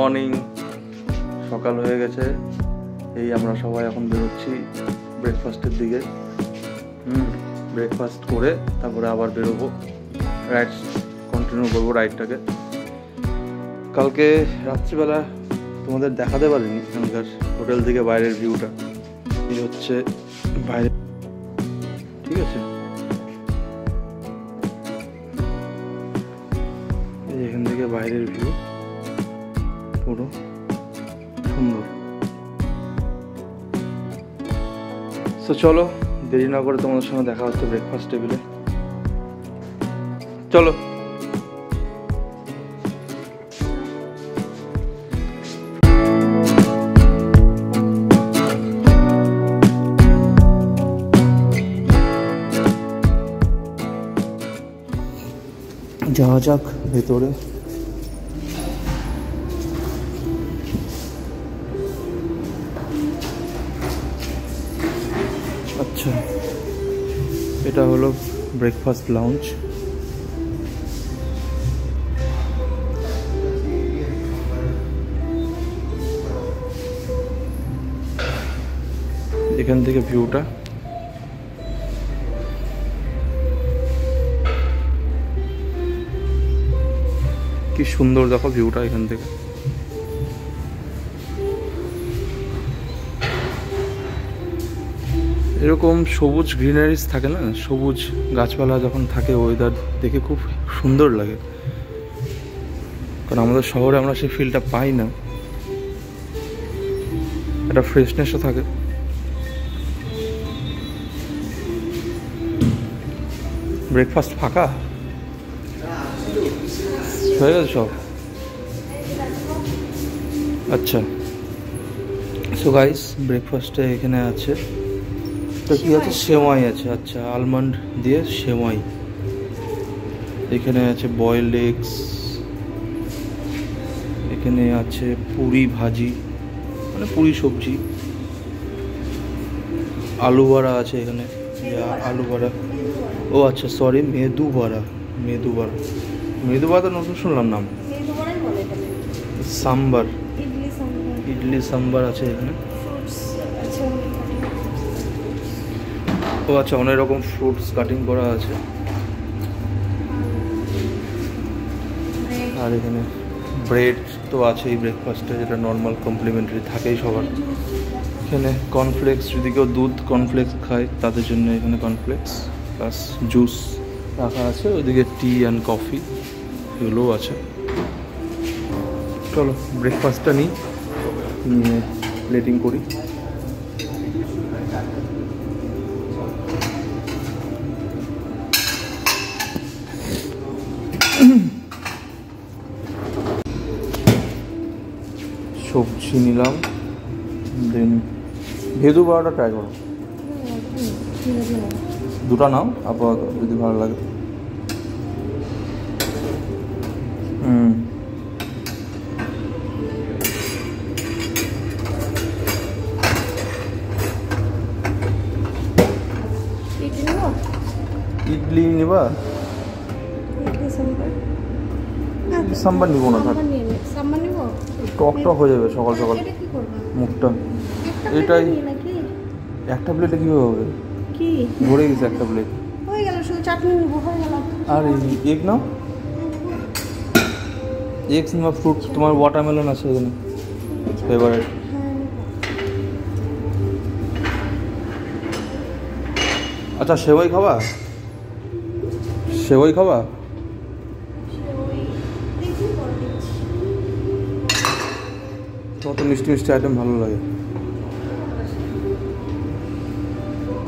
Morning. সকাল হয়ে গেছে, এই আমরা সবাই এখন বেরোচ্ছি ব্রেকফাস্টের দিকে। ব্রেকফাস্ট করে তারপরে আবার বেরোবো, রাইড কন্টিনিউ করবো রাইডটাকে। কালকে রাত্রিবেলা তোমাদের দেখাতে পারিনি এখানকার হোটেল থেকে বাইরের ভিউটা। এই হচ্ছে বাইরে, ঠিক আছে, এখান থেকে বাইরের ভিউ পুরো সুন্দর। তো চলো দেরি না করে তোমাদের সঙ্গে দেখা হচ্ছে ব্রেকফাস্ট টেবিলে। চলো। যাওয়া যাক ভেতরে। আচ্ছা, এটা হলো ব্রেকফাস্ট লাউঞ্জ। এখান থেকে ভিউটা কি সুন্দর, দেখো ভিউটা এখান থেকে। এরকম সবুজ গ্রিনারিজ থাকে না, সবুজ গাছপালা যখন থাকে, ওয়েদার দেখে খুব সুন্দর লাগে। কারণ আমাদের শহরে আমরা সেই ফিলটা পাই না, একটা ফ্রেশনেসও থাকে। ব্রেকফাস্ট ফাঁকা হয়ে গেছে সব। আচ্ছা, সো গাইস, ব্রেকফাস্টে এখানে আছে তো কি আছে, সেমাই আছে। আচ্ছা, আলমন্ড দিয়ে সেমাই। এখানে আছে বয়েলড এগস, এখানে আছে পুরি ভাজি, মানে পুরি সবজি, আলু বড়া আছে এখানে, আলু বড়া। ও আচ্ছা, সরি, মেদু বড়া। মেদু বড়া, মেদু বড়া তো নতুন শুনলাম নাম। সাম্বার, ইডলি সাম্বার আছে এখানে। ও আচ্ছা, অনেক রকম ফ্রুটস কাটিং করা আছে। আর এখানে ব্রেড তো আছেই ব্রেকফাস্টে, যেটা নর্মাল কমপ্লিমেন্টারি থাকেই সবার। এখানে কর্নফ্লেক্স, যদি কেউ দুধ কর্নফ্লেক্স খায় তাদের জন্য এখানে কর্নফ্লেক্স প্লাস জুস রাখা আছে। ওইদিকে টি অ্যান্ড কফি এগুলোও আছে। চলো ব্রেকফাস্টটা নিয়ে প্লেটিং করি। সবজি নিলাম, দেন ভেদু বড়াটা ট্রাই করো। দুটা নাও আপাতত, যদি ভালো লাগে। ইডলি নিবা? সাম্বার নিব না, থাক, টক টক হয়ে যাবে সকাল সকাল মুখটা। এটাই একটা প্লেটে কীভাবে হবে? কি ভরে গেছে একটা প্লেট, হয়ে গেল, শুধু চাটনি নিব, হয়ে গেল। আর এগ নাও, এগস নিবা, ফ্রুট, তোমার ওয়াটারমেলন আছে এখানে ফেভারিট। আচ্ছা, সেওই খাবা? সেওই খাবা? তোমার তো মিষ্টি মিষ্টি আইটেম ভালো লাগে।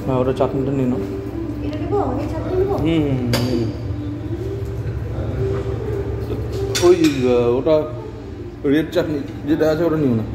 হ্যাঁ, ওটা চাটনিটা নিয়ে নাও। ওই ওটা রেড চাটনি যেটা আছে ওটা নিও না।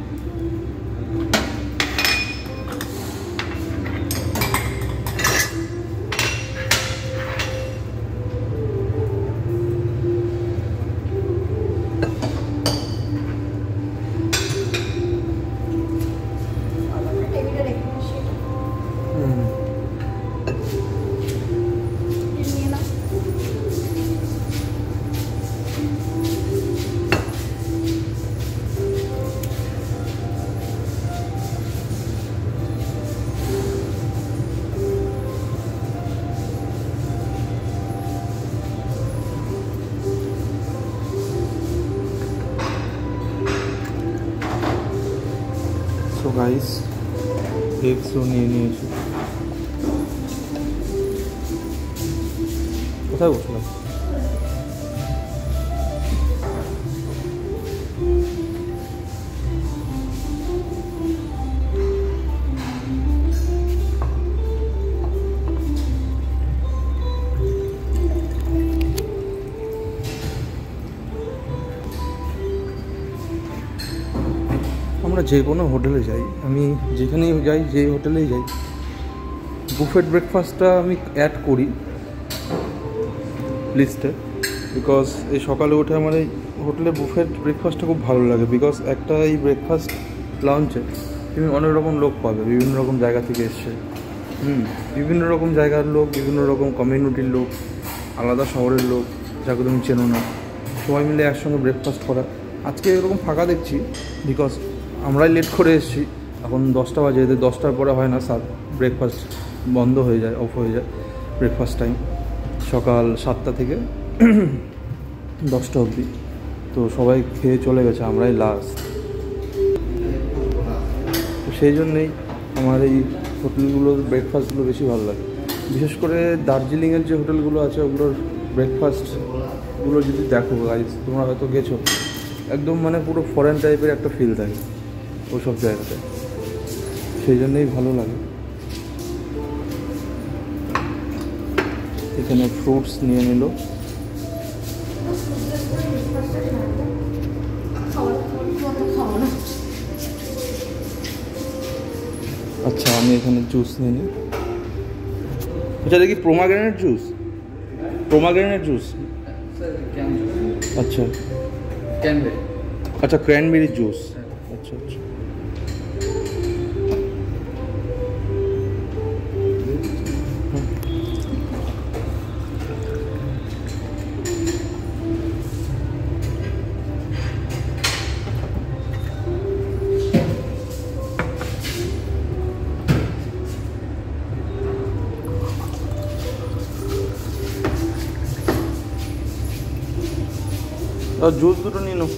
গাইস এগসও নিয়ে নিয়েছি। কোথায় বসলাম? আমরা যে কোনো হোটেলে যাই, আমি যেখানেই যাই, যে হোটেলেই যাই, বুফেট ব্রেকফাস্টটা আমি অ্যাড করি লিস্টে, বিকজ এই সকালে উঠে আমার এই হোটেলে বুফেট ব্রেকফাস্টটা খুব ভালো লাগে। বিকজ একটা এই ব্রেকফাস্ট লাঞ্চে তুমি অনেক রকম লোক পাবে, বিভিন্ন রকম জায়গা থেকে এসছে, বিভিন্ন রকম জায়গার লোক, বিভিন্ন রকম কমিউনিটির লোক, আলাদা শহরের লোক যাকে তুমি চেনো না, সবাই মিলে একসঙ্গে ব্রেকফাস্ট করা। আজকে এরকম ফাঁকা দেখছি বিকজ আমরাই লেট করে এসেছি। এখন 10টা বাজে, এদের 10টার পরে হয় না, ব্রেকফাস্ট বন্ধ হয়ে যায়, অফ হয়ে যায় ব্রেকফাস্ট টাইম সকাল 7টা থেকে 10টা অবধি। তো সবাই খেয়ে চলে গেছে, আমরাই লাস্ট। তো সেই জন্যেই আমার এই হোটেলগুলোর ব্রেকফাস্টগুলো বেশি ভালো লাগে। বিশেষ করে দার্জিলিংয়ের যে হোটেলগুলো আছে ওগুলোর ব্রেকফাস্টগুলো যদি দেখো গাইস, তোমরা হয়তো গেছো, একদম মানে পুরো ফরেন টাইপের একটা ফিল থাকে ওইসব জায়গাতে, সেই জন্যই ভালো লাগে। এখানে ফ্রুটস নিয়ে নিল। আচ্ছা, আমি এখানে জুস নিয়ে নিই। আচ্ছা, দেখি পোমাগ্রেনেট জুস, পোমাগ্রেনেট জুস। আচ্ছা আচ্ছা, ক্র্যানবেরি জুস। আচ্ছা আচ্ছা, জুস দুটো নিয়ে নাও।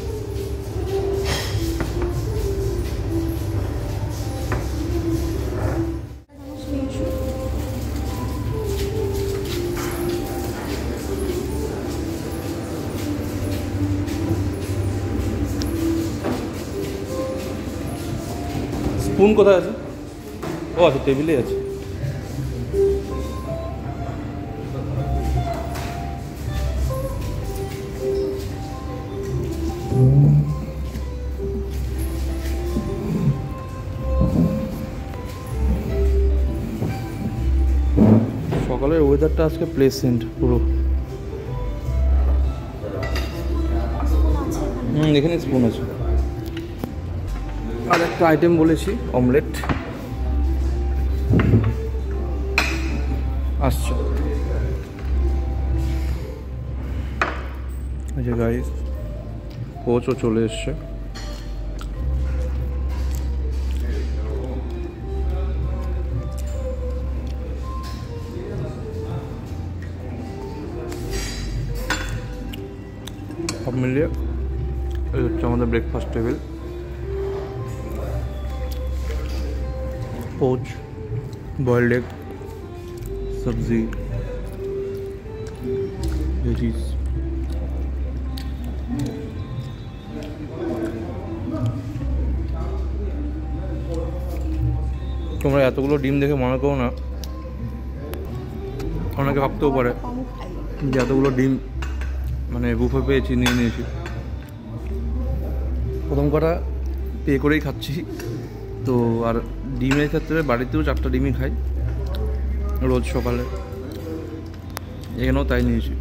স্পুন কোথায় আছে? ও আচ্ছা, টেবিলে আছে। সকালের ওয়েদারটা আজকে প্লেসেন্ট পুরো। এখানে স্পুন আছে। আর একটা আইটেম বলেছি, অমলেট আসছে। আচ্ছা গাইস, কোচও চলে এসছে। সব মিলিয়ে এই হচ্ছে আমাদের breakfast table. Poach, boiled egg, সবজি, ভেজিস। তোমরা এতগুলো ডিম দেখে মনে করো না, অনেকে ভাবতেও পারে যে এতগুলো ডিম মানে বুফে পেয়েছি, নিয়ে নিয়েছি। প্রথম কথা পে করেই খাচ্ছি তো। আর ডিমের ক্ষেত্রে বাড়িতেও 4টা ডিমই খাই রোজ সকালে, এখানেও তাই নিয়েছি।